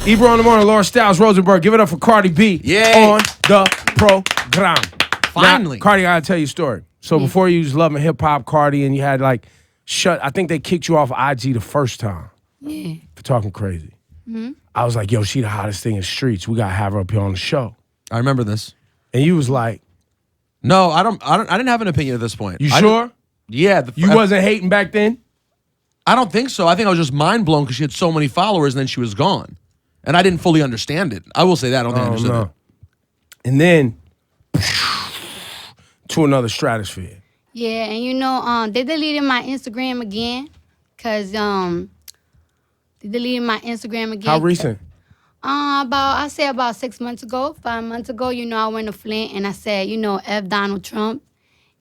Ebro in the morning, Laura Styles, Rosenberg. Give it up for Cardi B on the program. Finally. Now, Cardi, I gotta tell you a story. So before you was loving hip hop, Cardi, and you had like I think they kicked you off IG the first time. Yeah. For talking crazy. I was like, yo, she the hottest thing in the streets. We gotta have her up here on the show. I remember this. And you was like, no, I didn't have an opinion at this point. You sure? Yeah. You wasn't hating back then? I don't think so. I think I was just mind blown because she had so many followers and then she was gone. And I didn't fully understand it. I will say that. I don't think I understood it. And then to another stratosphere. Yeah, and you know, they deleted my Instagram again. Cause they deleted my Instagram again. How recent? I say about 6 months ago, 5 months ago, you know, I went to Flint and I said, you know, F Donald Trump.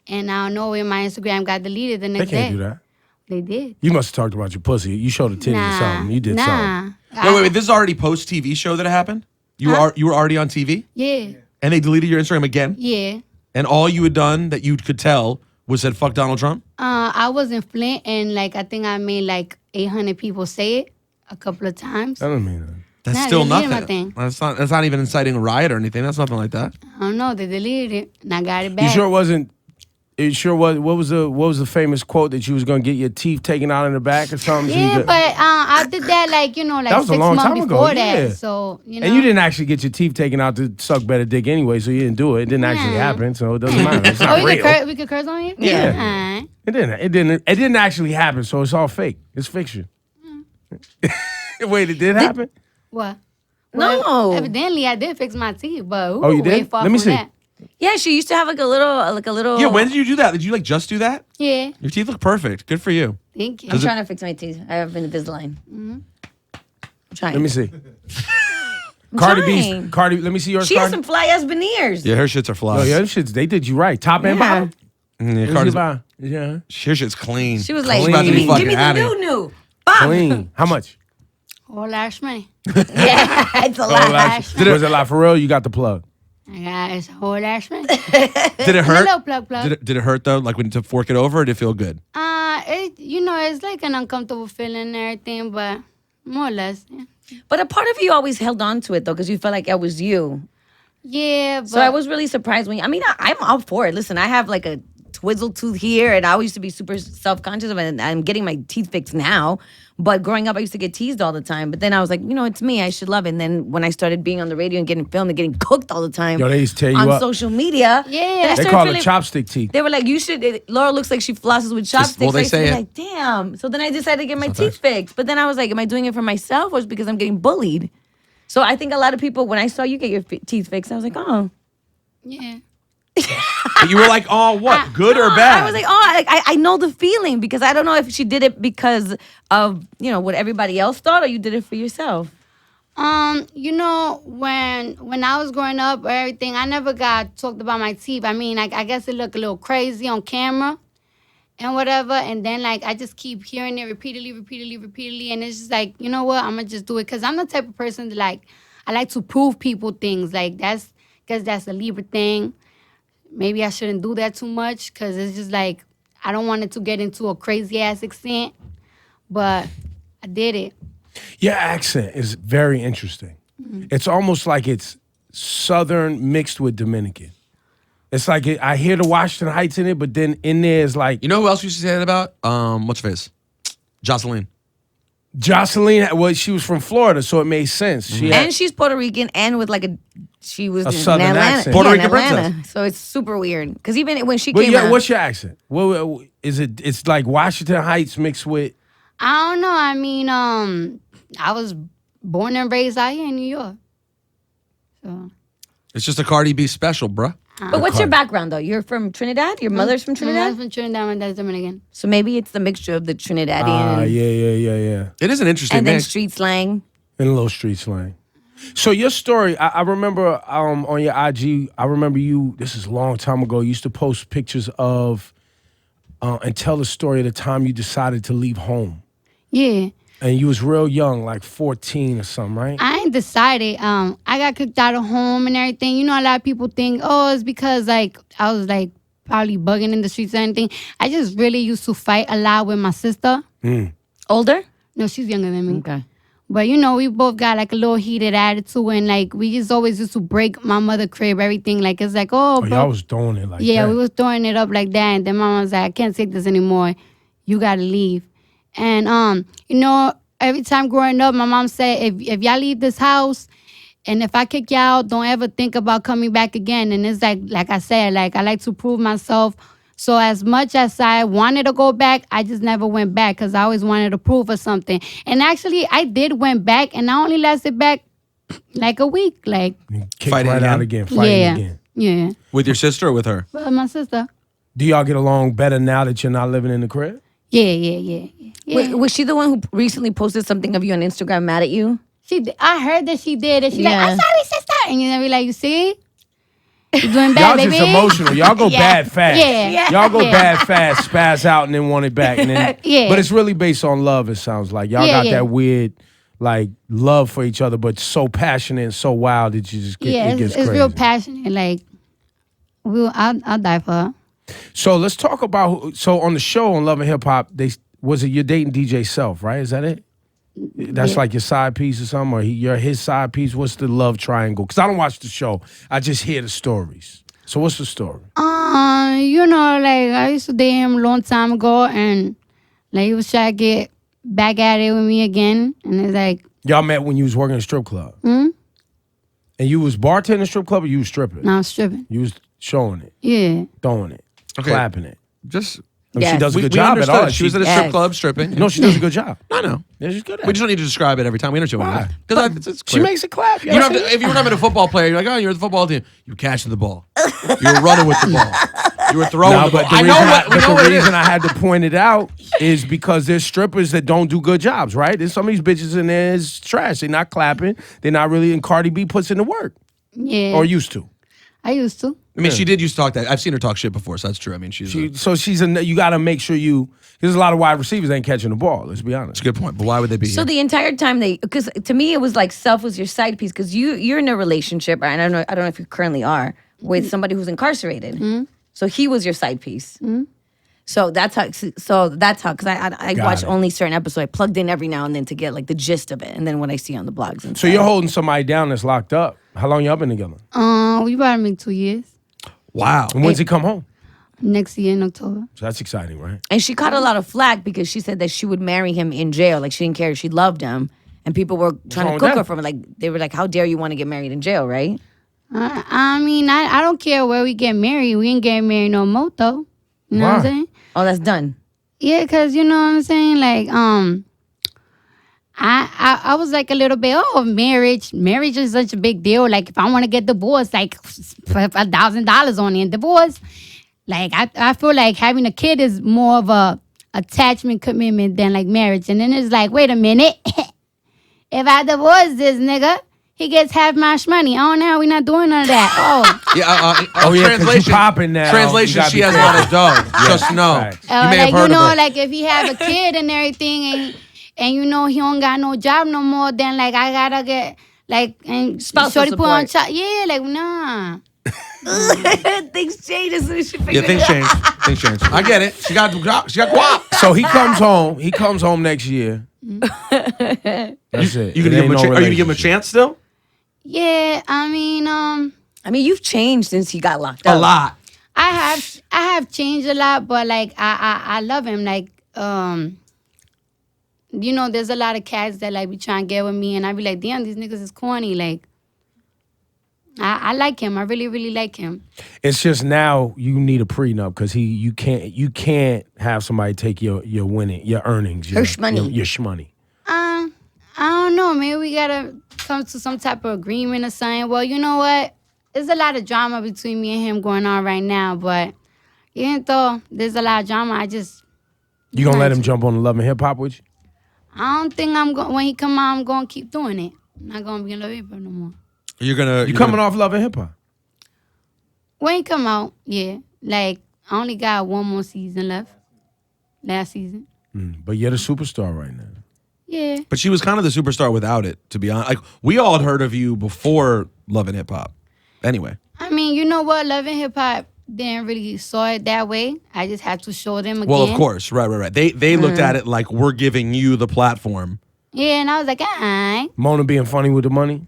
And I don't know where my Instagram got deleted the next day. They can't do that. They did. You must have talked about your pussy. You showed a titty or something. You did something. Wait. This is already post TV show that happened? You were already on TV? Yeah. And they deleted your Instagram again? Yeah. And all you had done that you could tell was said fuck Donald Trump? I was in Flint and like I think I made like 800 people say it a couple of times. That doesn't mean nothing. That's Nah, still they deleted nothing. my thing. That's not even inciting a riot or anything. That's nothing like that. I don't know. They deleted it and I got it back. You sure it wasn't? It sure was. What was the famous quote that you was gonna get your teeth taken out in the back or something? Yeah, but I did that like, you know, like that was 6 a long months time ago. before Yeah. that. So, you know. And you didn't actually get your teeth taken out to suck better dick anyway, so you didn't do it. It didn't actually happen, so it doesn't matter. It's not real. We could curse on you? Yeah. All right. It didn't actually happen, so it's all fake. It's fiction. Wait, it did happen? What? No. Well, evidently, I did fix my teeth, but Oh, you did? Let me see. That. Yeah, she used to have like a little. Yeah, when did you do that? Did you like just do that? Yeah. Your teeth look perfect. Good for you. Thank you. I'm trying to fix my teeth. I have Invisalign. I'm trying. Let me see. I'm Cardi trying. Cardi, let me see yours. She has Cardi. some fly ass veneers. Yeah, her shits are fly. Oh, yeah, them shits, they did you right. Top and bottom. Yeah, Cardi's Cardi's, yeah. her shit's clean. She was like, She's about to give be me, fucking give me the Hattie. new. Bam. Clean. How much? Whole ass money. Yeah, it's a Oh, lot. was it a lot for real? You got the plug. I got it's whole ass money. Did it A hurt? little plug. Did it hurt though? Like when to fork it over, or did it feel good? It's like an uncomfortable feeling and everything, but more or less, yeah. But a part of you always held on to it though, because you felt like it was you. Yeah, but So I was really surprised when I'm all for it. Listen, I have like a twizzle tooth here, and I used to be super self-conscious of it, and I'm getting my teeth fixed now. But growing up, I used to get teased all the time. But then I was like, it's me. I should love it. And then when I started being on the radio and getting filmed and getting cooked all the time Yo, they used to tear you on up. social media, Yeah. then I They started call it feeling- chopstick teeth. They were like, Laura looks like she flosses with chopsticks. well, they I used to say be it. like, damn. So then I decided to get my teeth fixed. But then I was like, am I doing it for myself or is it because I'm getting bullied? So I think a lot of people, when I saw you get your teeth fixed, I was like, oh. yeah. You were like, oh, what? Good or bad? I was like, I know the feeling because I don't know if she did it because of, what everybody else thought or you did it for yourself. When I was growing up or everything, I never got talked about my teeth. I mean, I guess it looked a little crazy on camera and whatever. And then, I just keep hearing it repeatedly. And it's just like, you know what? I'm going to just do it. Because I'm the type of person that, I like to prove people things. Because that's a Libra thing. Maybe I shouldn't do that too much because it's just I don't want it to get into a crazy-ass extent. But I did it. Your accent is very interesting. It's almost like it's Southern mixed with Dominican. It's like I hear the Washington Heights in it, but then in there is like... You know who else used to say that about? What's her face? Jocelyn. Jocelyn, she was from Florida, so it made sense. And she's Puerto Rican and with she was A in Southern Atlanta. accent. Puerto in Rican Atlanta. princess. So it's super weird. Because even when she But came out. what's your accent? What is it? It's like Washington Heights mixed with... I don't know. I mean, I was born and raised out here in New York. So It's just a Cardi B special, bruh. But what's your background though? You're from Trinidad? Your mother's from my Trinidad? dad's from Trinidad, my dad's Dominican. So maybe it's the mixture of the Trinidadian Yeah. It is an interesting and then mix. street slang. In a little street slang. So your story, I remember on your IG, I remember you, this is a long time ago, you used to post pictures of and tell the story of the time you decided to leave home. Yeah. And you was real young, like 14 or something, right? I ain't decided. I got kicked out of home and everything. You know, a lot of people think, it's because I was probably bugging in the streets or anything. I just really used to fight a lot with my sister. Older? No, she's younger than me. Okay. But you know, we both got like a little heated attitude, and like we just always used to break my mother crib, everything. Like it's like, oh, bro. y'all was throwing it like Yeah, that. we was throwing it up like that, and then mama was like, I can't take this anymore. You gotta leave. And you know, every time growing up, my mom said, if y'all leave this house, and if I kick y'all out, don't ever think about coming back again. And it's like I said, like I like to prove myself. So as much as I wanted to go back, I just never went back because I always wanted to prove her something. And actually, I did went back, and I only lasted back like a week. Like, Kicked Fighting right again? out again. Fighting yeah, again. yeah. With your sister or with her? But my sister, Do y'all get along better now that you're not living in the crib? yeah. Was she the one who recently posted something of you on Instagram mad at you? I heard that she did it. She like, Yeah. I'm sorry, sister. And you know, be like, you see? You doing Y'all bad, baby. just emotional. Y'all go Yeah. bad fast. Yeah. Y'all go Yeah. bad fast, spaz out, and then want it back. And then, Yeah. But it's really based on love, it sounds like. Y'all Yeah, got yeah. that weird, like, love for each other, but so passionate and so wild that you just get, Yeah, it gets it's crazy. real passionate. Like, I'll die for her. So let's talk about, so on the show on Love and Hip Hop, was it you're dating DJ Self, right? Is that it? That's Yeah. like your side piece or something, or you're his side piece? What's the love triangle? Because I don't watch the show. I just hear the stories. So what's the story? You know, like I used to date him a long time ago, and like he was trying to get back at it with me again, and it's like, Y'all met when you was working a strip club. hmm? And you was bartending a strip club or you was stripping? Now I'm stripping. You was showing it, Yeah. throwing it, Okay. clapping it. Just I mean, she Yes. does a we good job at understood. all. She was at a strip Yes. club stripping. No, she does a good job. I know. Yeah, she's good at We it. just don't need to describe it every time. We understand what Why? it is. Because it's She clear. makes it clap. You don't have to, if you were not a football player, you're like, oh, you're the football team. You were catching the ball. You were running with the ball. You were throwing No, the ball. but the I reason, know what, we but know the what it is. reason I had to point it out is because there's strippers that don't do good jobs, right? There's some of these bitches in there is trash. They're not clapping. They're not really, and Cardi B puts in the work. Yeah. Or used to. I used to. I mean, she did used to talk that. I've seen her talk shit before, so that's true. I mean, she's So she's you got to make sure there's a lot of wide receivers ain't catching the ball. Let's be That's honest. a good point. But why would they be So here? the entire time because to me it was like Self was your side piece because you're in a relationship, right? I don't know if you currently are with somebody who's incarcerated. So he was your side piece. So that's how. Because I Got watch it. only certain episodes. I plugged in every now and then to get like the gist of it, and then what I see on the blogs and So you're holding somebody down that's locked up. How long y'all been together? We about to make 2 years. Wow. And when's he come home? Next year in October. So that's exciting, right? And she caught a lot of flack because she said that she would marry him in jail. Like she didn't care. She loved him. And people were trying wrong to with cook her that? from it. Like they were like, how dare you want to get married in jail, right? I mean, I don't care where we get married. We ain't getting married no more, though. You know what I'm Why? saying? Oh, that's done. Yeah, because you know what I'm saying? Like, I was like a little bit, marriage is such a big deal. Like, if I want to get divorced, like $1,000 on it, divorce. Like, I feel like having a kid is more of a attachment commitment than like marriage. And then it's like, wait a minute, if I divorce this nigga, he gets half my money. Oh no, we're not doing none of that. Oh. Yeah. Oh, yeah, 'cause you translation. popping now. Translation: You gotta she be has a lot of dough. Just know. facts. You may have like heard of her. like if he have a kid and everything, and you know he don't got no job no more, then like I gotta get like and Spousal shorty put on support. yeah, like nah. Things change as soon as she Yeah, figures things it out. change. Things change. I get it. She got guap. So he comes home. He comes home next year. That's it. You gonna It give him ain't a no are you gonna give him a relationship. chance still? Yeah, I mean, I mean, you've changed since he got locked A up. lot. I have changed a lot, but like I love him. Like you know, there's a lot of cats that like be trying to get with me, and I be like, damn, these niggas is corny. Like I like him. I really, really like him. It's just now you need a prenup because you can't have somebody take your winning, your earnings, your shmoney. your shmoney. I don't know. Maybe we gotta come to some type of agreement or something. Well, you know what? There's a lot of drama between me and him going on right now, but even though there's a lot of drama, You gonna let him jump on the Love and Hip Hop with you? I don't think I'm going. When he come out, I'm gonna keep doing it. I'm not gonna be in Love Hip Hop no more. You coming off Love and Hip Hop? When he come out, yeah. Like I only got one more season left. Last season. But you're the superstar right now. Yeah. But she was kind of the superstar without it, to be honest. Like we all had heard of you before Love and Hip Hop. Anyway. I mean, you know what? Love and Hip Hop didn't really saw it that way. I just had to show them again. Well, of course. Right. They looked at it like we're giving you the platform Yeah, and I was like, alright. Mona being funny with the money.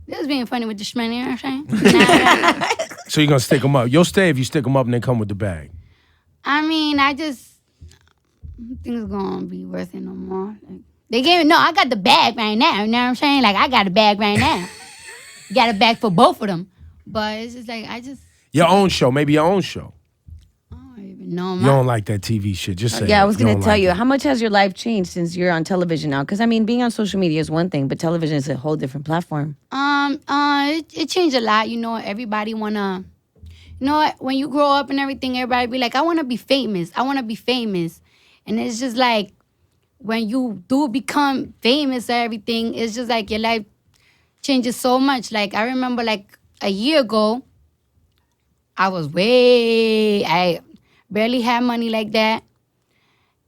This is being funny with the shmoney, you know what I'm saying? So you're gonna stick them up. You'll stay if you stick them up and they come with the bag. I mean, I just think it's gonna be worth it no more. Like, they gave me, no, I got the bag right now, you know what I'm saying? Like, I got a bag right now. Got a bag for both of them. But it's just like, Your own show, maybe your own show. I don't even know. You don't like that TV shit. Just say Yeah, I it. was going don't to tell like you, it. how much has your life changed since you're on television now? Because, I mean, being on social media is one thing, but television is a whole different platform. It changed a lot. You know, everybody wanna, you know what? When you grow up and everything, everybody be like, I wanna be famous. I wanna be famous. And it's just like, when you do become famous or everything, it's just like your life changes so much. Like, I remember like a year ago, I barely had money like that.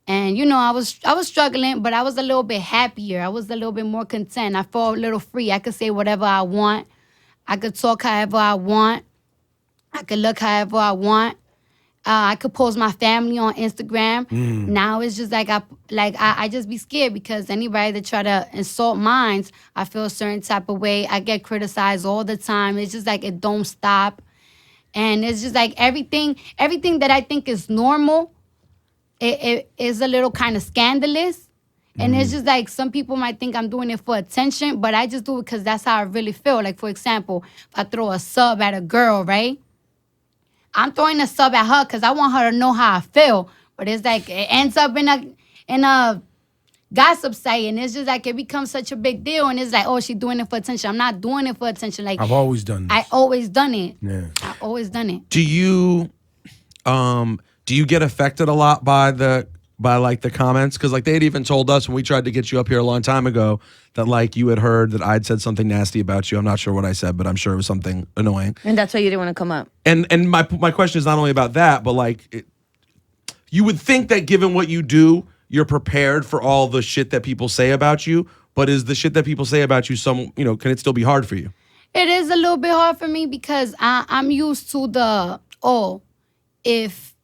And you know, I was struggling, but I was a little bit happier. I was a little bit more content. I felt a little free. I could say whatever I want. I could talk however I want. I could look however I want. I could post my family on Instagram. Now it's just like I just be scared because anybody that try to insult mines, I feel a certain type of way. I get criticized all the time. It's just like it don't stop. And it's just like everything that I think is normal, it is a little kind of scandalous. And it's just like some people might think I'm doing it for attention, but I just do it because that's how I really feel. Like, for example, if I throw a sub at a girl, right? I'm throwing a sub at her because I want her to know how I feel. But it's like it ends up in a gossip site, and it's just like it becomes such a big deal. And it's like, oh, she's doing it for attention. I'm not doing it for attention. Like, I've always done this. I always done it. Yeah. I always done it. Do you get affected a lot by the comments? Because like they had even told us when we tried to get you up here a long time ago that like you had heard that I'd said something nasty about you. I'm not sure what I said, but I'm sure it was something annoying. And that's why you didn't want to come up. And my question is not only about that, but like you would think that given what you do, you're prepared for all the shit that people say about you. But is the shit that people say about you can it still be hard for you? It is a little bit hard for me because I'm used to the if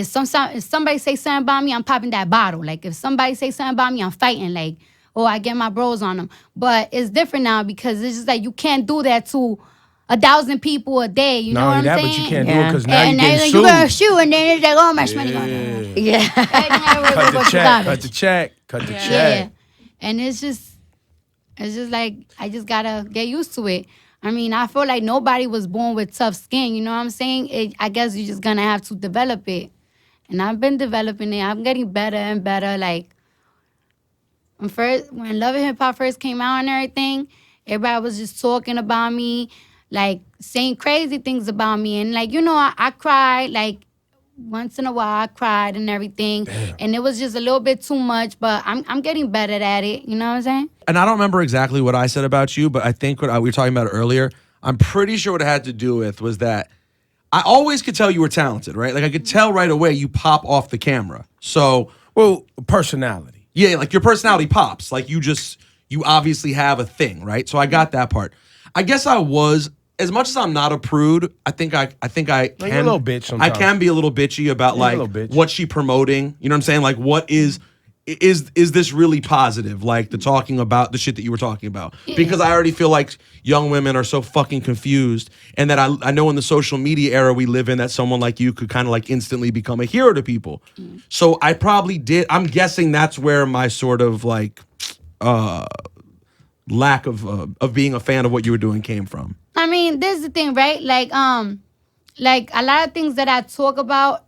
somebody say something about me, I'm popping that bottle. Like if somebody say something about me, I'm fighting. Like, I get my bros on them. But it's different now because it's just like you can't do that to 1,000 people a day. You know what I'm saying? But you can't do it Yeah. because now you're And getting then sued. you got to shoot, and then it's like, oh, my money going. Yeah. Cut the check. Cut the check. Cut the Yeah. check. And it's just like I just gotta get used to it. I mean, I feel like nobody was born with tough skin. You know what I'm saying? I guess you're just gonna have to develop it. And I've been developing it. I'm getting better and better. Like when Love and Hip Hop first came out and everything, everybody was just talking about me, like saying crazy things about me. And like, you know, I cried, like once in a while I cried and everything. Damn. And it was just a little bit too much, but I'm getting better at it. You know what I'm saying? And I don't remember exactly what I said about you, but I think what we were talking about earlier, I'm pretty sure what it had to do with was that I always could tell you were talented, right? Like I could tell right away you pop off the camera. So, Well, personality. yeah, like your personality pops. Like you obviously have a thing, right? So I got that part. I guess I was, as much as I'm not a prude, I think I can. you're a little bitch I sometimes. can be a little bitchy about You're a like little bitch. what she promoting. You know what I'm saying? Like what is this really positive? Like the talking about the shit that you were talking about? Because I already feel like young women are so fucking confused, and that I know in the social media era we live in that someone like you could kind of like instantly become a hero to people. So I probably did. I'm guessing that's where my sort of like lack of being a fan of what you were doing came from. I mean, this is the thing, right? Like a lot of things that I talk about.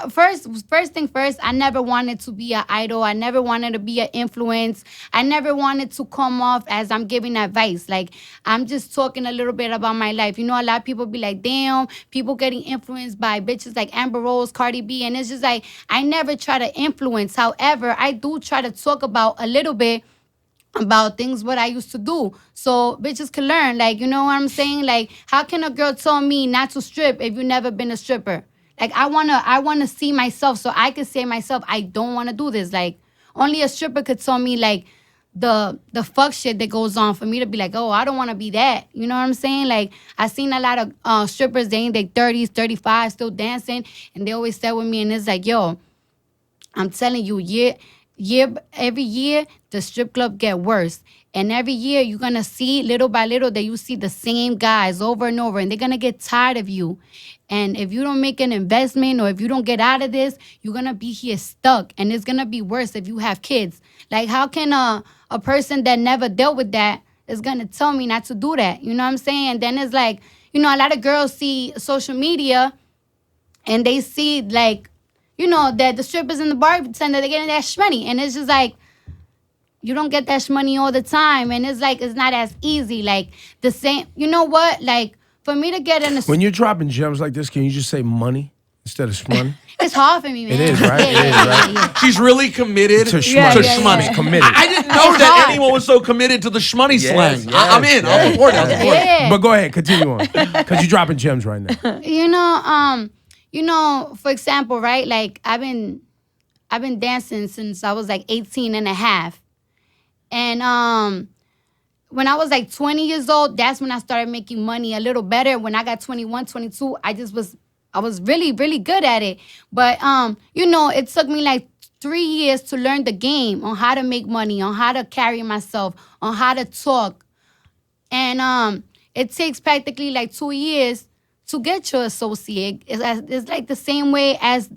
First thing first, I never wanted to be an idol. I never wanted to be an influence. I never wanted to come off as I'm giving advice. Like, I'm just talking a little bit about my life. You know, a lot of people be like, damn, people getting influenced by bitches like Amber Rose, Cardi B. And it's just like, I never try to influence. However, I do try to talk about a little bit about things what I used to do. So bitches can learn. Like, you know what I'm saying? Like, how can a girl tell me not to strip if you've never been a stripper? Like, I wanna see myself so I can say myself, I don't wanna do this. Like, only a stripper could tell me like the fuck shit that goes on for me to be like, oh, I don't wanna be that. You know what I'm saying? Like, I seen a lot of strippers, they in their 30s, 35, still dancing, and they always stay with me, and it's like, yo, I'm telling you, every year the strip club get worse. And every year you're gonna see little by little that you see the same guys over and over, and they're gonna get tired of you. And if you don't make an investment or if you don't get out of this, you're gonna be here stuck. And it's gonna be worse if you have kids. Like, how can a person that never dealt with that is gonna tell me not to do that? You know what I'm saying? And then it's like, a lot of girls see social media and they see like, that the strippers in the bar pretend that they're getting that shmoney. And it's just like, you don't get that money all the time, and it's like it's not as easy. Like the same, you know what? Like for me to get in a, When you're dropping gems like this, can you just say money instead of shmoney? it's hard for me, man. It is, right? It is, right? Yeah. She's really committed to shmoney. shmoney. She's committed. I didn't know that anyone was so committed to the shmoney slang. yes, I'm in. I'll support it. Yeah. But go ahead, continue on, because you're dropping gems right now. For example, right? Like I've been dancing since I was like 18 and a half. And when I was like 20 years old, that's when I started making money a little better. When I got 21, 22, I was really, really good at it. But, it took me like 3 years to learn the game on how to make money, on how to carry myself, on how to talk. And it takes practically like 2 years to get your associate. It's like the same way as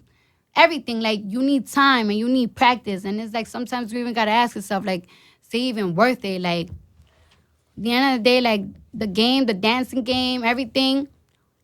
everything. Like you need time and you need practice. And it's like sometimes you even got to ask yourself, like, is it even worth it? Like, at the end of the day, like the game, the dancing game, everything.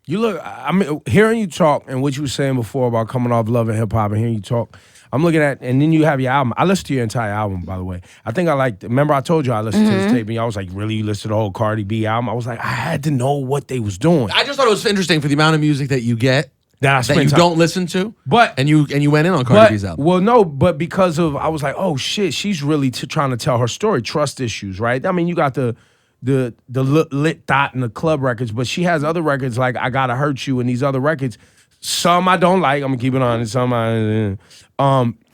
You look, I mean, hearing you talk and what you were saying before about coming off Love and Hip Hop and hearing you talk, I'm looking at, and then you have your album. I listened to your entire album, by the way. I think remember I told you I listened to this tape and y'all was like, really, you listened to the whole Cardi B album? I was like, I had to know what they was doing. I just thought it was interesting for the amount of music that you get that you don't listen to, and you went in on Cardi B's album. Well, no, but because of, I was like, oh shit, she's really trying to tell her story, trust issues, right? I mean, you got the Lit Dot and the club records, but she has other records like I Gotta Hurt You and these other records. Some I don't like, I'm gonna keep it honest. Some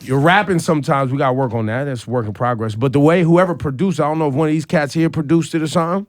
you're rapping sometimes, we gotta work on that. That's work in progress. But the way whoever produced, I don't know if one of these cats here produced it or something.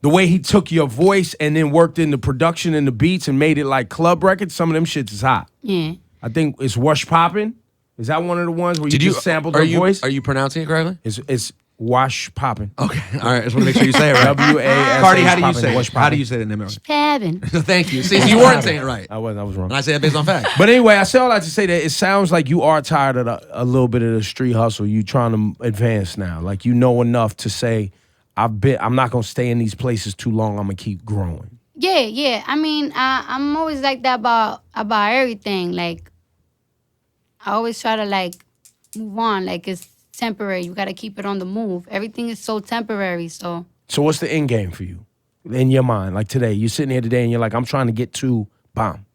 The way he took your voice and then worked in the production and the beats and made it like club records, some of them shits is hot. Yeah. I think it's Wash Poppin'. Is that one of the ones where you just sampled her voice? Are you pronouncing it correctly? It's Wash Poppin'. Okay, all right. I just want to make sure you say it right. W-A-S-H Cardi, how do you poppin', say Wash it? How do Poppin'. you say that name? Having. Thank you. See, you weren't saying it right. I was wrong. And I say that based on fact. But anyway, I say all that to say that it sounds like you are tired of a little bit of the street hustle. You trying to advance now. Like you know enough to say, I'm not gonna stay in these places too long. I'm gonna keep growing. Yeah. I mean, I'm always like that about everything. Like I always try to like move on. Like it's temporary. You gotta keep it on the move. Everything is so temporary. So what's the end game for you in your mind? Like today, you're sitting here today and you're like, I'm trying to get to bomb.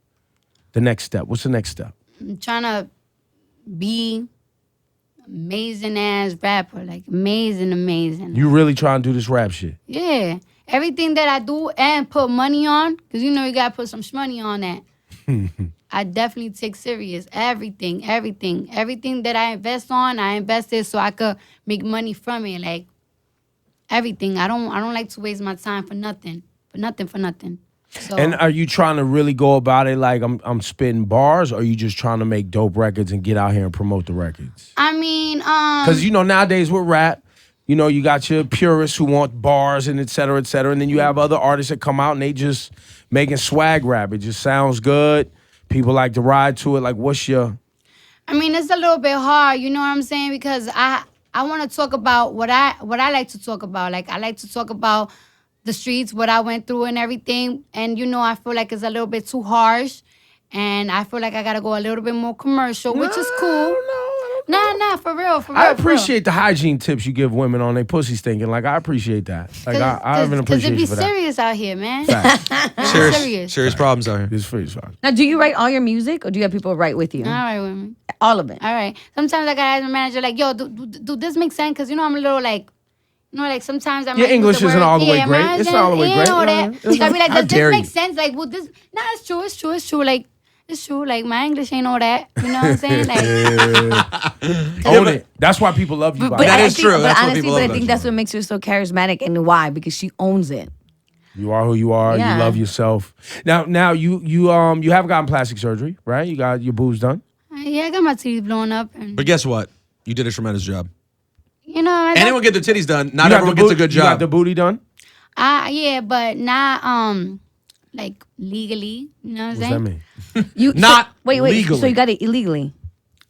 The next step. What's the next step? I'm trying to be amazing ass rapper, like amazing. You really trying to do this rap shit? Yeah. Everything that I do and put money on, because you gotta put some money on that. I definitely take serious. Everything that I invest on, I invested so I could make money from it. Like everything. I don't like to waste my time for nothing. So, And are you trying to really go about it like I'm spitting bars, or are you just trying to make dope records and get out here and promote the records? I mean, because nowadays with rap, you got your purists who want bars and et cetera, and then you have other artists that come out and they just making swag rap. It just sounds good. People like to ride to it. Like, what's your? I mean, it's a little bit hard. You know what I'm saying? Because I want to talk about what I like to talk about. Like I like to talk about the streets, what I went through and everything. And, I feel like it's a little bit too harsh. And I feel like I got to go a little bit more commercial, which is cool. Nah, for real. I appreciate the hygiene tips you give women on their pussy stinking. Like, I appreciate that. Like, I have an appreciation for that. Because it be serious out here, man. Serious problems out here. It's serious. Now, do you write all your music, or do you have people write with you? All right with me. All of it. All right. Sometimes I gotta ask my manager, like, yo, do this make sense? Because, I'm a little like, like sometimes I'm your English isn't all the way great. It's not all the way great. I be like, does this make you? sense? Like, well, this, nah, it's true. Like, it's true. Like, my English ain't all that. You know what I'm saying? Like, own it. That's why people love you. But That is true. But That's what honestly, people love I about think you. that's what makes her so charismatic, and why? Because she owns it. You are who you are. Yeah. You love yourself. Now you haven't gotten plastic surgery, right? You got your boobs done. Yeah, I got my titties blown up, and But guess what? You did a tremendous job. you know, I Anyone get their titties done? Not You got everyone the gets a boot- good You got job. the booty done? yeah, but not like legally. You know what I'm What does saying? that mean? You Not wait. So legally. you got it illegally?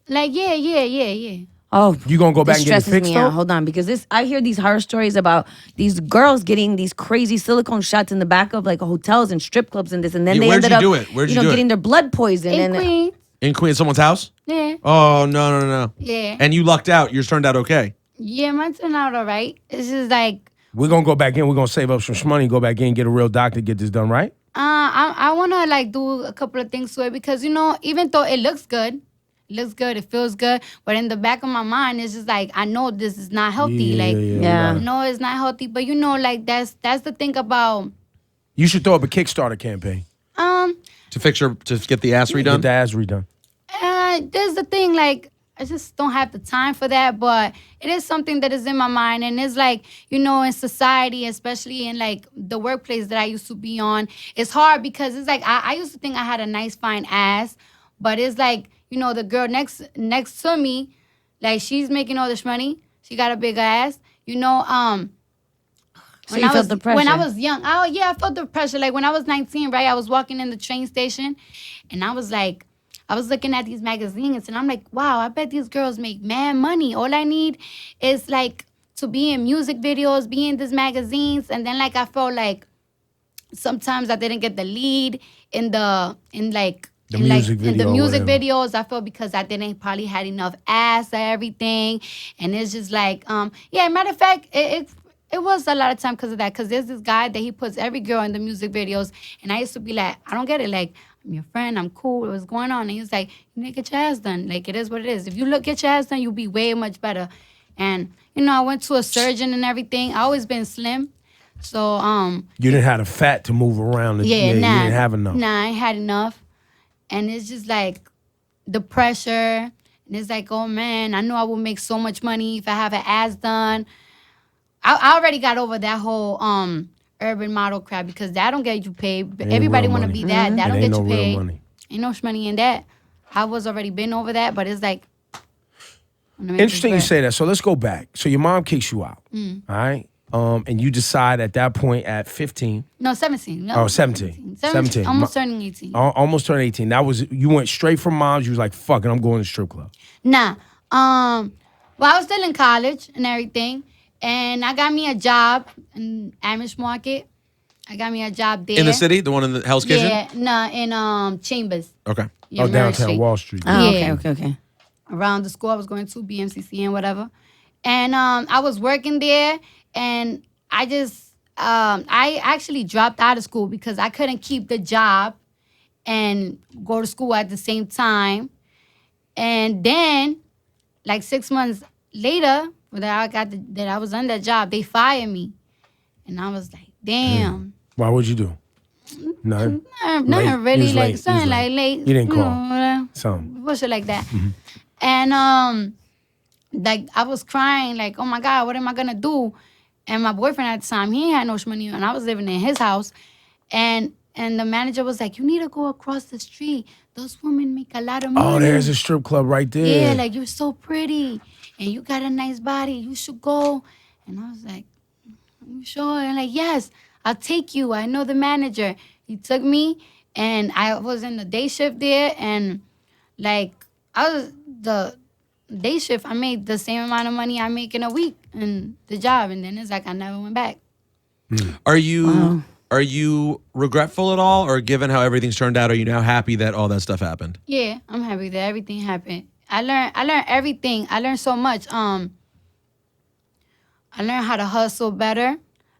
Like yeah. Oh, You gonna go back this and get it stresses fixed me though? out. Hold on, because I hear these horror stories about these girls getting these crazy silicone shots in the back of like hotels and strip clubs and this, and then Yeah, they where'd ended you up, do it? Where'd you do it? getting their blood poisoned. In And Queens. In Queen, someone's house? Yeah. Oh, no. Yeah. And you lucked out. Yours turned out okay. Yeah, mine turned out all right. It's just like We're gonna go back in. We're gonna save up some money, go back in, get a real doctor, get this done right. I wanna like do a couple of things to it because even though it looks good, it feels good, but in the back of my mind it's just like I know this is not healthy. Yeah. we got it. No, it's not healthy. But like that's the thing about You should throw up a Kickstarter campaign. To get the ass Get redone? the ass redone. there's the thing, like, I just don't have the time for that, but it is something that is in my mind. And it's like, in society, especially in like the workplace that I used to be on, it's hard because it's like, I used to think I had a nice, fine ass, but it's like, the girl next to me, like, she's making all this money. She got a big ass, So you felt the pressure. When I was young, I felt the pressure. Like when I was 19, right, I was walking in the train station and I was looking at these magazines and I'm like, wow, I bet these girls make mad money. All I need is like to be in music videos, be in these magazines. And then like I felt like sometimes I didn't get the lead in the music videos. I felt because I didn't probably had enough ass or everything. And it's just like, matter of fact, it was a lot of time because of that. Because there's this guy that he puts every girl in the music videos. And I used to be like, I don't get it. Like, I'm your friend. I'm cool. What's going on? And he was like, you need to get your ass done. Like, it is what it is. If you get your ass done, you'll be way much better. And, I went to a surgeon and everything. I always been slim. So, You didn't have the fat to move around. You didn't have enough. Nah, I ain't had enough. And it's just like the pressure. And it's like, oh, man, I know I will make so much money if I have an ass done. I already got over that whole urban model crap because that don't get you paid. Everybody want to be that. That don't get you paid. Real money. Ain't no money in that. I was already been over that, but it's like. Interesting you say that. So let's go back. So your mom kicks you out, all right? And you decide at that point at 15. No, 17. No, Oh, 17. 17. Almost turning 18. Almost turned 18. You went straight from mom's. You was like, fuck it, I'm going to strip club. Nah. Well, I was still in college and everything. And I got me a job in Amish Market. I got me a job there. In the city? The one in the Hell's Kitchen? Yeah, no, in Chambers. Okay. Yeah, Murray downtown Street. Wall Street. Oh, Yeah. okay. Around the school I was going to, BMCC and whatever. And I was working there, and I actually dropped out of school because I couldn't keep the job and go to school at the same time. And then, like 6 months later, that I was on that job, they fired me, and I was like, damn. Why would you do? Nothing. Nothing Late. You really, was like late. something You was like late. late. You didn't call. Whatever. Something. Bullshit like that. And like I was crying, like, oh my God, what am I gonna do? And my boyfriend at the time, he ain't had no money, and I was living in his house. And the manager was like, you need to go across the street. Those women make a lot of money. Oh, there's a strip club right there. Yeah, like you're so pretty and you got a nice body. You should go. And I was like, you sure? And like, yes, I'll take you. I know the manager. He took me, and I was in the day shift there, and like I was the day shift. I made the same amount of money I make in a week in the job, and then it's like I never went back. Are you regretful at all, or given how everything's turned out, are you now happy that all that stuff happened? Yeah, I'm happy that everything happened. I learned everything. I learned so much. I learned how to hustle better.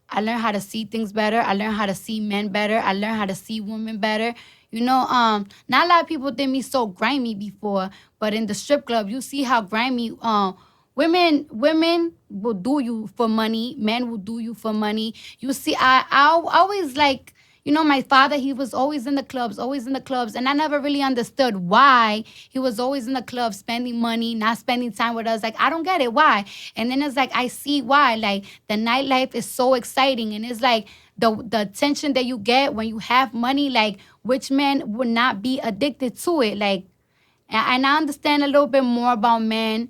I learned how to see things better. I learned how to see men better. I learned how to see women better. Not a lot of people think me so grimy before, but in the strip club, you see how grimy women will do you for money. Men will do you for money. You see, I always like, my father, he was always in the clubs. And I never really understood why he was always in the club spending money, not spending time with us. Like, I don't get it. Why? And then it's like, I see why. Like, the nightlife is so exciting. And it's like the attention that you get when you have money, like, which man would not be addicted to it? Like, And I understand a little bit more about men.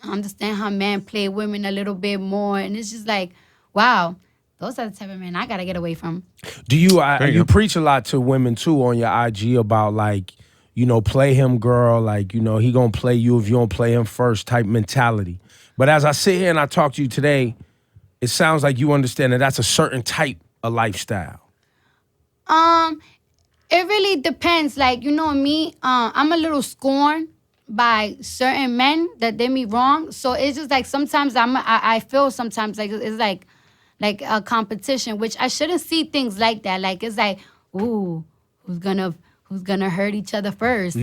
I understand how men play women a little bit more. And it's just like, wow, those are the type of men I got to get away from. Do you There you you go. preach a lot to women too on your IG about like, play him, girl, like, he gonna play you if you don't play him first type mentality. But as I sit here and I talk to you today, it sounds like you understand that that's a certain type of lifestyle. It really depends. Like, me, I'm a little scorned by certain men that did me wrong. So it's just like sometimes I feel sometimes like it's like a competition, which I shouldn't see things like that. Like it's like, ooh, who's gonna hurt each other first?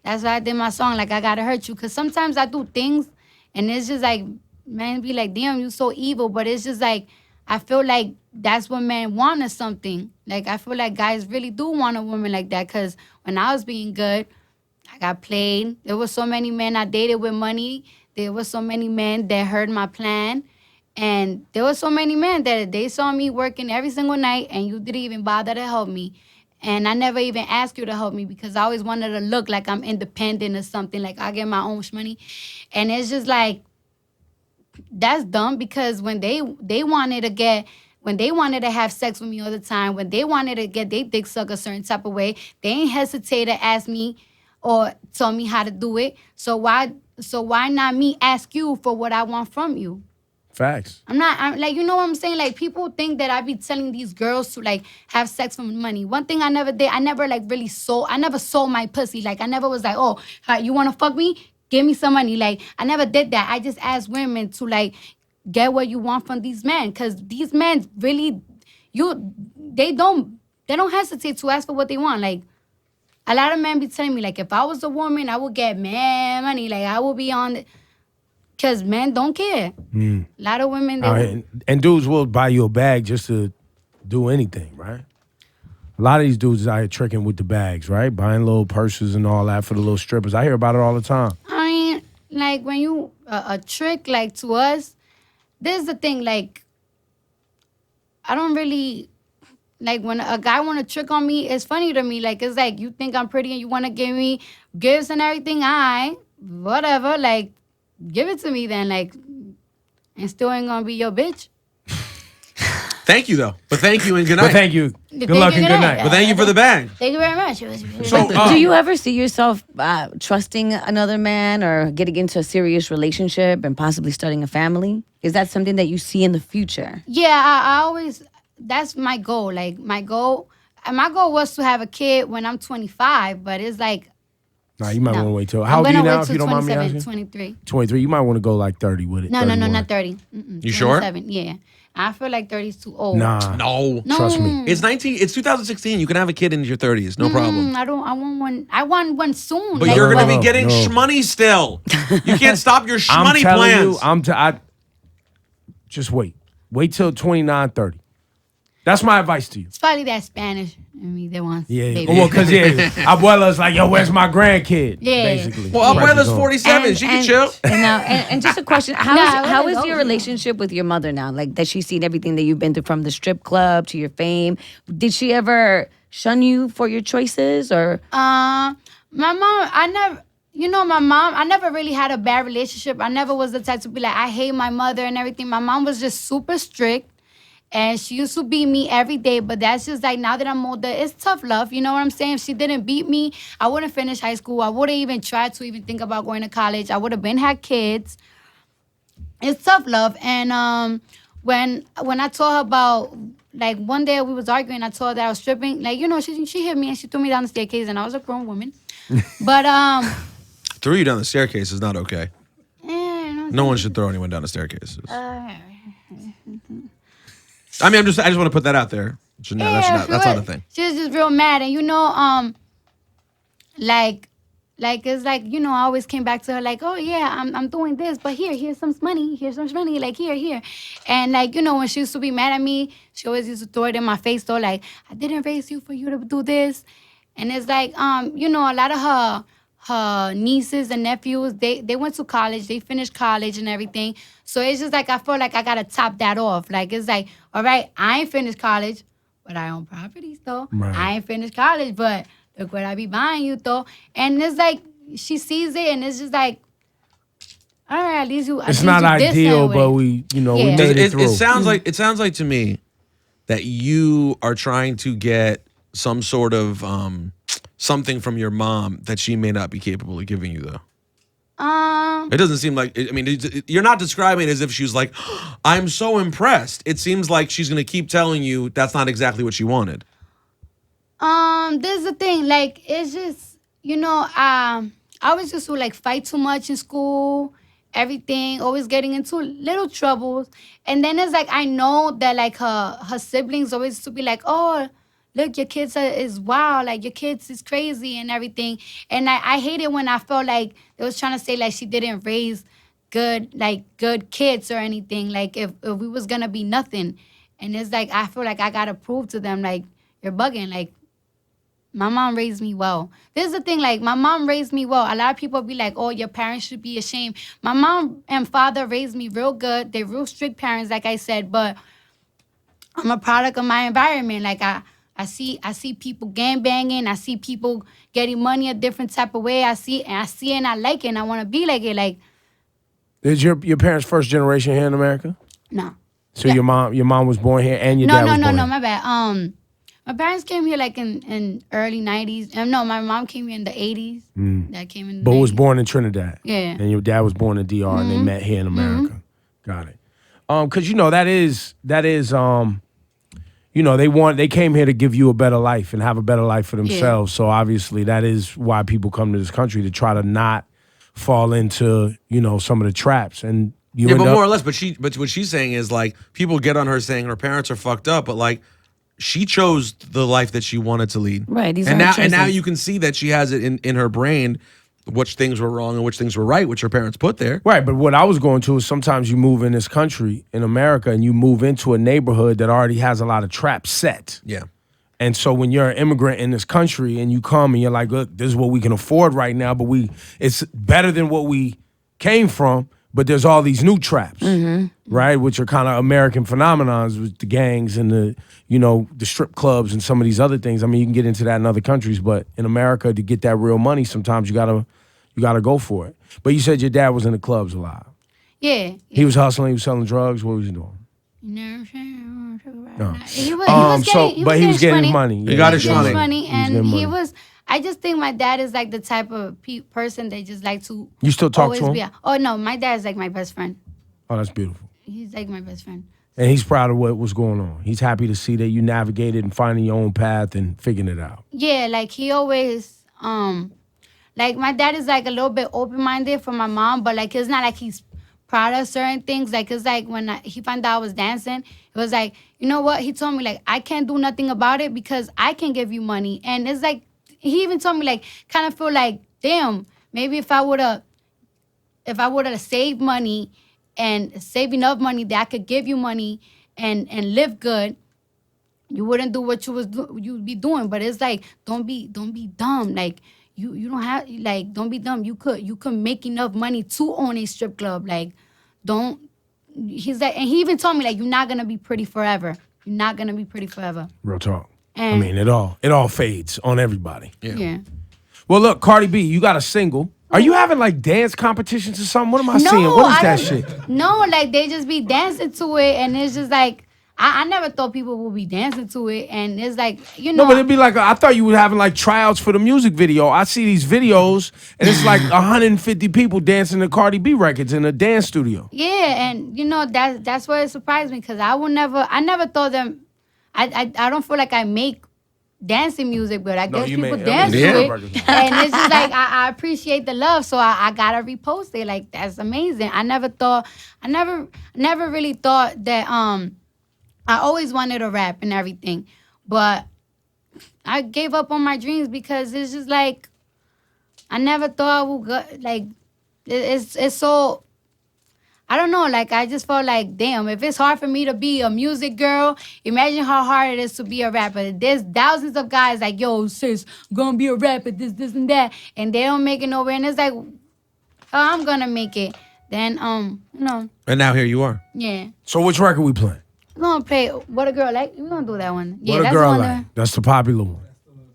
That's why I did my song, like I gotta hurt you. Cause sometimes I do things and it's just like, man be like, damn, you so evil. But it's just like, I feel like that's what men want or something. Like I feel like guys really do want a woman like that. Cause when I was being good, I got played. There were so many men I dated with money. There were so many men that heard my plan. And there were so many men that they saw me working every single night and you didn't even bother to help me. And I never even asked you to help me because I always wanted to look like I'm independent or something, like I get my own money. And it's just like, that's dumb because when they wanted to have sex with me all the time, when they wanted to get their dick sucked a certain type of way, they ain't hesitate to ask me or tell me how to do it. So why not me ask you for what I want from you? Facts. I'm like, you know what I'm saying? Like, people think that I be telling these girls to, like, have sex for money. One thing I never did, I never, like, I never sold my pussy. Like, I never was like, oh, you want to fuck me? Give me some money. Like, I never did that. I just asked women to, like, get what you want from these men. Because these men really, they don't hesitate to ask for what they want. Like, a lot of men be telling me, like, if I was a woman, I would get mad money. Like, I would be on... Because men don't care. A lot of women, and dudes will buy you a bag just to do anything, right? A lot of these dudes is out here tricking with the bags, right? Buying little purses and all that for the little strippers. I hear about it all the time. I mean, like, when you, a trick, like, to us, this is the thing, like, I don't really, like, when a guy want to trick on me, it's funny to me. Like, it's like, you think I'm pretty and you want to give me gifts and everything, whatever, like, give it to me then, like, and still ain't gonna be your bitch. Thank you though, but thank you and good night. But thank you. Good luck and good night. But thank you for the bag. Thank you very much. So, Do you ever see yourself trusting another man or getting into a serious relationship and possibly starting a family? Is that something that you see in the future? Yeah, I always, that's my goal. Like, my goal was to have a kid when I'm 25, but it's like, Nah, you might no. want to wait till. How old are you now, if you don't mind me 27, asking? 23. 23. You might want to go like 30 with it. No, 31. not 30. You sure? 27, yeah. I feel like 30 is too old. Nah. No. Trust me. It's 2016. You can have a kid in your 30s, no problem. I want one. I want one soon. But like, you're going to no, be getting no. shmoney still. You can't stop your I'm shmoney telling plans. you, just wait. Wait till 29, 30. That's my advice to you. It's probably that Spanish. I mean, they want Yeah. baby. Well, because, Abuela's like, yo, where's my grandkid? Yeah. Basically. Well, Right, Abuela's so- 47. She can chill. And just a question: Nah, I how wouldn't is go your there. relationship with your mother now? Like, that she's seen everything that you've been through, from the strip club to your fame. Did she ever shun you for your choices, or? My mom, I never really had a bad relationship. I never was the type to be like, I hate my mother and everything. My mom was just super strict. And she used to beat me every day, but that's just like, now that I'm older, it's tough love. You know what I'm saying? If she didn't beat me, I wouldn't finish high school. I wouldn't even try to even think about going to college. I would have had kids. It's tough love. And when I told her about, like, one day we was arguing, I told her that I was stripping. Like, she hit me and she threw me down the staircase, and I was a grown woman. But Threw you down the staircase is not okay. yeah, No one should throw anyone down the staircases. I mean, I just want to put that out there. That's not a thing. She was just real mad, and like it's like, I always came back to her like, oh yeah, I'm doing this, but here's some money, like here, and like, when she used to be mad at me, she always used to throw it in my face though, like, I didn't raise you for you to do this, and it's like, a lot of her nieces and nephews, they went to college, they finished college and everything. So it's just like, I feel like I gotta top that off. Like, it's like, all right, I ain't finished college, but I own properties though. Right. I ain't finished college, but look what I be buying you though. And it's like, she sees it and it's just like, all right, at least you. It's not ideal, but we Yeah. made it through. It sounds like to me that you are trying to get some sort of something from your mom that she may not be capable of giving you, though. It doesn't seem like. I mean, you're not describing it as if she was like, "I'm so impressed." It seems like she's gonna keep telling you that's not exactly what she wanted. There's the thing, like, it's just, I always used to like fight too much in school, everything, always getting into little troubles. And then it's like I know that like her siblings always used to be like, oh, look, your kids is wild, like your kids is crazy and everything. And I hate it when I felt like they was trying to say like she didn't raise good kids or anything. Like if we was gonna be nothing. And it's like I feel like I gotta prove to them like you're bugging. Like my mom raised me well. This is the thing, like my mom raised me well. A lot of people be like, oh, your parents should be ashamed. My mom and father raised me real good. They're real strict parents, like I said, but I'm a product of my environment. Like I see people gang banging. I see people getting money a different type of way. I see it and I like it and I want to be like it. Like, Is your parents first generation here in America? no. So your mom was born here and your dad was born No, here? my bad. My parents came here like in early 90s. No, my mom came here in the 80s. Dad came in the But 90s. was born in Trinidad. Yeah. And your dad was born in DR and they met here in America. Got it. Cause that is they came here to give you a better life and have a better life for themselves. So obviously that is why people come to this country, to try to not fall into, some of the traps. And you Yeah, end but up, more or less. But what she's saying is like people get on her saying her parents are fucked up, but like she chose the life that she wanted to lead. Right, these and are her now choices. you can see that she has it in her brain which things were wrong and which things were right, which her parents put there. Right, but what I was going to is sometimes you move in this country, in America, and you move into a neighborhood that already has a lot of traps set. Yeah. And so when you're an immigrant in this country and you come and you're like, look, this is what we can afford right now, but it's better than what we came from, but there's all these new traps, right? Which are kind of American phenomenons with the gangs and the strip clubs and some of these other things. I mean, you can get into that in other countries, but in America, to get that real money, sometimes you gotta go for it. But you said your dad was in the clubs a lot. Yeah. He was hustling, he was selling drugs. What was he doing? No. He was getting his money. He got his He was money. getting money, He was getting and he money. was. I just think my dad is like the type of person that just like to. You still talk always to him? be. Oh no, my dad is like my best friend. Oh, that's beautiful. He's like my best friend. And he's proud of what's going on. He's happy to see that you navigated and finding your own path and figuring it out. Yeah, like he always like my dad is like a little bit open minded for my mom, but like it's not like he's proud of certain things. Like it's like when he found out I was dancing, it was like, you know what? He told me like I can't do nothing about it because I can give you money. And it's like he even told me like kind of feel like, damn, maybe if I would have saved money and save enough money that I could give you money and live good, you wouldn't do what you'd be doing. But it's like don't be dumb. Like you don't have like don't be dumb. You could make enough money to own a strip club. Like don't. He's like, and he even told me like you're not gonna be pretty forever. You're not gonna be pretty forever. Real talk. I And- mean, it all fades on everybody. Yeah. Well, look, Cardi B, you got a single. Are you having like dance competitions or something? What am I seeing? What is I that don't- shit? No, like they just be dancing to it, and it's just like I never thought people would be dancing to it, and it's like No, but it'd be like, I thought you were having like tryouts for the music video. I see these videos, and it's like 150 people dancing to Cardi B records in a dance studio. yeah, and that's what it surprised me because I never thought them. I don't feel like I make dancing music, but I No, guess you people make- dance yeah. to it, and it's just like I appreciate the love, so I gotta repost it. Like that's amazing. I never really thought that I always wanted to rap and everything, but I gave up on my dreams because it's just like I never thought I would go. Like it's so. I don't know, like, I just felt like, damn, if it's hard for me to be a music girl, imagine how hard it is to be a rapper. There's thousands of guys like, yo, sis, gonna be a rapper, this, and that, and they don't make it nowhere, and it's like, oh, I'm gonna make it. Then, And now here you are. yeah. So which record we playing? We're gonna play What a Girl Like. We're gonna do that one. Yeah, What a that's Girl the one. Like. That's the popular one.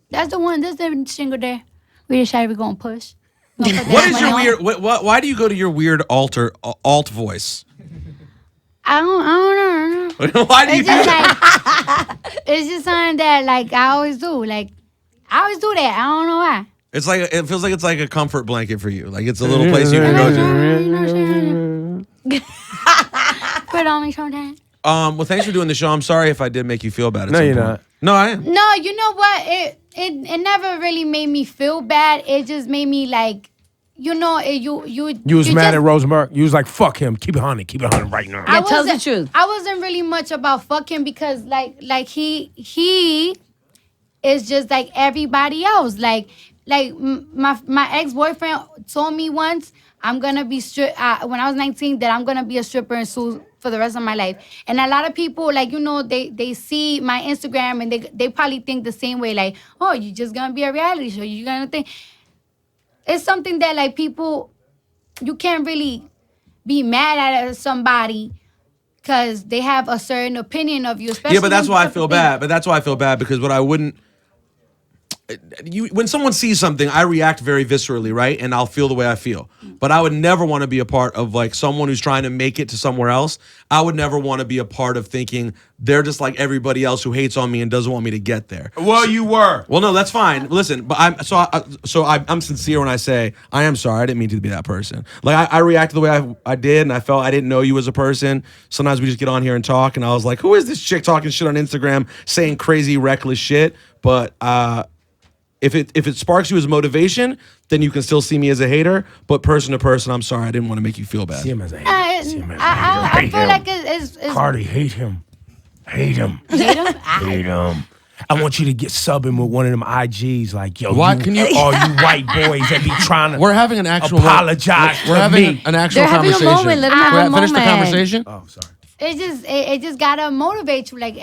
That's the one, that's the single there. We decided we're gonna push. What is your weird? Why do you go to your weird alt voice? I don't know. Why do you It's do just that? like it's just something that like I always do. Like I always do that. I don't know why. It's like it feels like it's like a comfort blanket for you. Like it's a little place you can go to. Put it on me sometimes. Well, thanks for doing the show. I'm sorry if I did make you feel bad. No, you're not. No, I am. No, you know what? It never really made me feel bad. It just made me like, you know, you was mad just, at Rosenberg. You was like, "Fuck him. Keep it 100. Keep it 100 right now." Yeah, tell the wasn't- truth. I wasn't really much about fucking because like he is just like everybody else. Like my ex-boyfriend told me once I'm gonna be when I was 19 that I'm gonna be a stripper and sue for the rest of my life. And a lot of people, like, you know, they see my Instagram and they probably think the same way, like, oh, you're just gonna be a reality show. You're gonna think it's something that like people, you can't really be mad at somebody because they have a certain opinion of you. Especially Yeah, but that's when why I certain feel things- bad. But that's why I feel bad because what I wouldn't. When someone sees something, I react very viscerally, right? And I'll feel the way I feel. But I would never want to be a part of like someone who's trying to make it to somewhere else. I would never want to be a part of thinking they're just like everybody else who hates on me and doesn't want me to get there. Well, you were. Well, no, that's fine. Listen, but I'm sincere when I say I am sorry. I didn't mean to be that person. Like I reacted the way I did, and I felt I didn't know you as a person. Sometimes we just get on here and talk, and I was like, "Who is this chick talking shit on Instagram, saying crazy, reckless shit?" But if it sparks you as motivation, then you can still see me as a hater. But person to person, I'm sorry. I didn't want to make you feel bad. See him as a hater. See him as a hater. I Hate feel him. like it's Cardi, hate him. Hate him. hate 'em? Hate him. I want you to get subbing with one of them IGs, like, yo, Why can you- all you white boys that be trying to We're having an actual apologize We're to having me. an actual They're having a conversation. moment. Let them Can have a I finish the moment. conversation? Oh, sorry. It just gotta motivate you. Like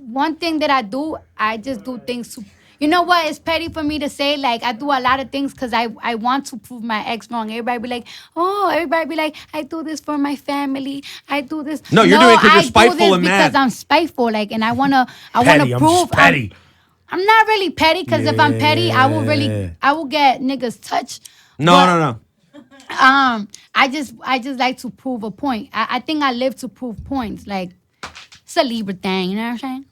one thing that I do, I just do things to. You know what? It's petty for me to say. Like I do a lot of things because I want to prove my ex wrong. Everybody be like, oh, everybody be like, I do this for my family. I do this. No, you're doing it 'cause you're I do spiteful this and mad. because I'm spiteful. Like, and I wanna Petty, I'm prove. just petty. I'm not really petty because if I'm petty, I will get niggas touched. No. I just like to prove a point. I think I live to prove points. Like it's a Libra thing, you know what I'm saying?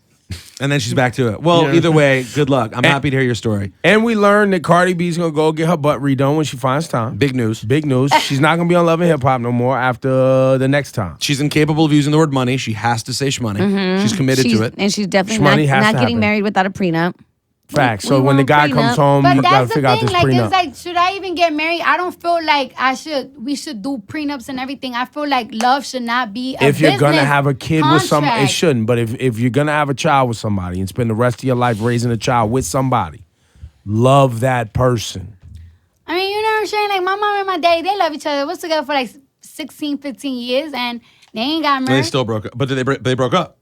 And then she's back to it. Well, Yeah. either way, good luck. I'm happy to hear your story. And we learned that Cardi B's gonna go get her butt redone when she finds time. Big news. Big news. She's not gonna be on Love and Hip Hop no more after the next time. She's incapable of using the word money. She has to say shmoney. She's committed to it. And she's definitely Shmoney has not to getting happen. married without a prenup. Facts. we So when the want guy prenup. comes home, But you gotta that's the figure out thing. this Like prenup. it's like, should I even get married? I don't feel like we should do prenups and everything. I feel like love should not be a If you're gonna business have a kid with some, it contract. shouldn't. But if you're gonna have a child with somebody and spend the rest of your life raising a child with somebody, love that person. I mean, you know what I'm saying? Like my mom and my daddy, they love each other. They was together for like 16, 15 years, and they ain't got And married. they still broke up. But they broke up.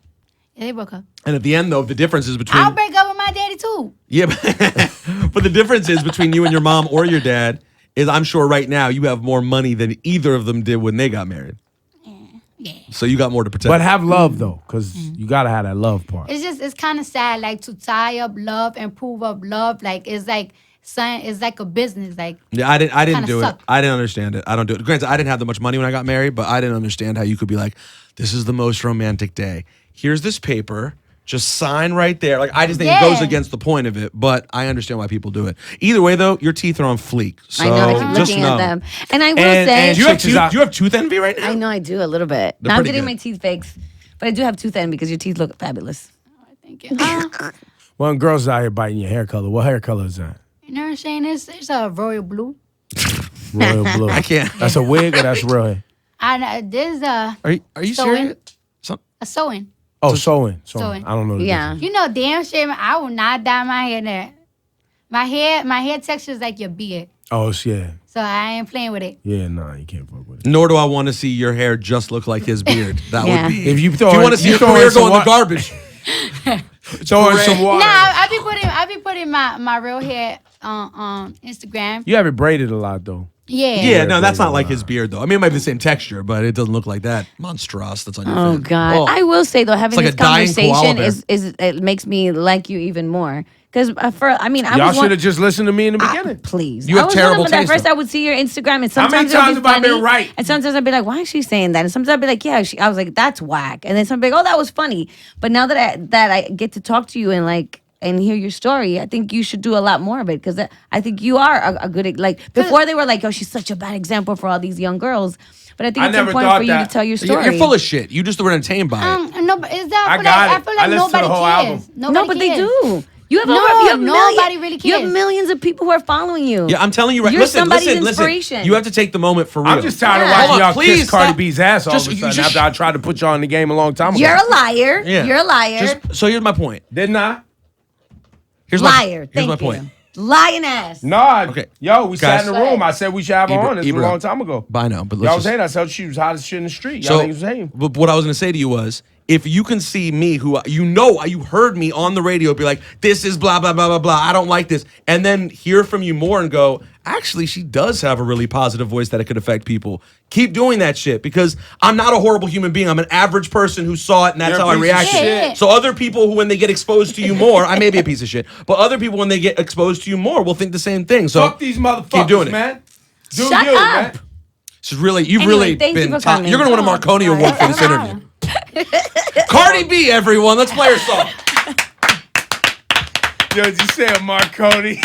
Yeah, they broke up. And at the end, though, the difference is between... I'll break up with my daddy too. Yeah, but the difference is between you and your mom or your dad is I'm sure right now you have more money than either of them did when they got married. Yeah. So you got more to protect. But have love though, because you gotta have that love part. It's kind of sad, like to tie up love and prove up love. Like it's like a business. Like Yeah, I didn't Kinda do suck. it. I didn't understand it. I don't do it. Granted, I didn't have that much money when I got married, but I didn't understand how you could be like, this is the most romantic day. Here's this paper. Just sign right there. Like I just think it goes Yeah. against the point of it, but I understand why people do it. Either way, though, your teeth are on fleek. So I know. I keep just looking know. at them, and I will And- say, and Do you have Chicks is out- do you have tooth envy right now? I know I do a little bit. They're Now I'm pretty getting good. my teeth fixed, but I do have tooth envy because your teeth look fabulous. thank you. Well, girls out here biting your hair color. What hair color is that? You know what I'm saying? It's a royal blue. Royal blue. I can't. That's a wig or that's real hair? And there's Are you Sewing. serious? a sewing. Oh, sewing. Sewing. I don't know. The Yeah. difference. You know, damn shame. I will not dye my hair there. My hair texture is like your beard, Oh, yeah. so I ain't playing with it. Yeah, nah, you can't fuck with it. Nor do I want to see your hair just look like his beard. That Yeah. would be. If you if throw you in- want to see you your throw in career some go in the wa- garbage, Throw in some water. Nah, I be putting my real hair on Instagram. You have it braided a lot though. Yeah. yeah, no, that's not like his beard though. I mean, it might be the same texture, but it doesn't look like that monstrous that's on your Oh face. God! Oh. I will say though, having like this a dying koala conversation bear. is it makes me like you even more Because I Y'all was should have just listened to me in the beginning. Please. You have I was terrible one of them, taste, At first, though. I would see your Instagram, and How many sometimes it would times be have I funny, been right? and sometimes I'd be like, "Why is she saying that?" And sometimes I'd be like, "Yeah." I was like, "That's whack." And then somebody, "Oh, that was funny." But now that I get to talk to you and hear your story, I think you should do a lot more of it because I think you are a good before they were like, "Oh, she's such a bad example for all these young girls." But I think I it's never important thought for you that. to tell your story. You're full of shit. You just were entertained by it. No, but is that? I I feel got like, it. I feel I like listened to the nobody whole cares. album. Nobody No, but they cares. do. You have No, you have nobody really You have cares. millions of people who are following you. Yeah, I'm telling you right. You're Listen, somebody's listen. inspiration. You have to take the moment for real. I'm just tired of Yeah. watching Hold on, y'all please kiss Cardi stop. B's ass all Just- of a you sudden just- after I tried to put y'all in the game a long time ago. You're a liar. Yeah. You're a liar. So here's my point. Didn't I? Here's Liar. Here's my Thank you. point. Lying ass. Nah. Okay. Yo, we Guys. sat in the room. I said we should have her on. This was a Ibra. long time ago. I know, but Y'all let's was just, saying that. I said she was hot as shit in the street. Y'all so, niggas was saying. but what I was gonna say to you was, if you can see me, who you heard me on the radio be like, this is blah blah blah blah blah, I don't like this, and then hear from you more and go, actually, she does have a really positive voice that it could affect people. Keep doing that shit because I'm not a horrible human being. I'm an average person who saw it and that's You're a how I piece of reacted. shit. So other people who, when they get exposed to you more, I may be a piece of shit, but other people when they get exposed to you more will think the same thing. So Fuck these motherfuckers, keep doing it. man. Do Shut you, up. man. This is really, you've Anyway, really thank you been for top. coming. You're gonna win a Marconi Award for this interview. Cardi B, everyone. Let's play her song. Yo, did you say a Marconi?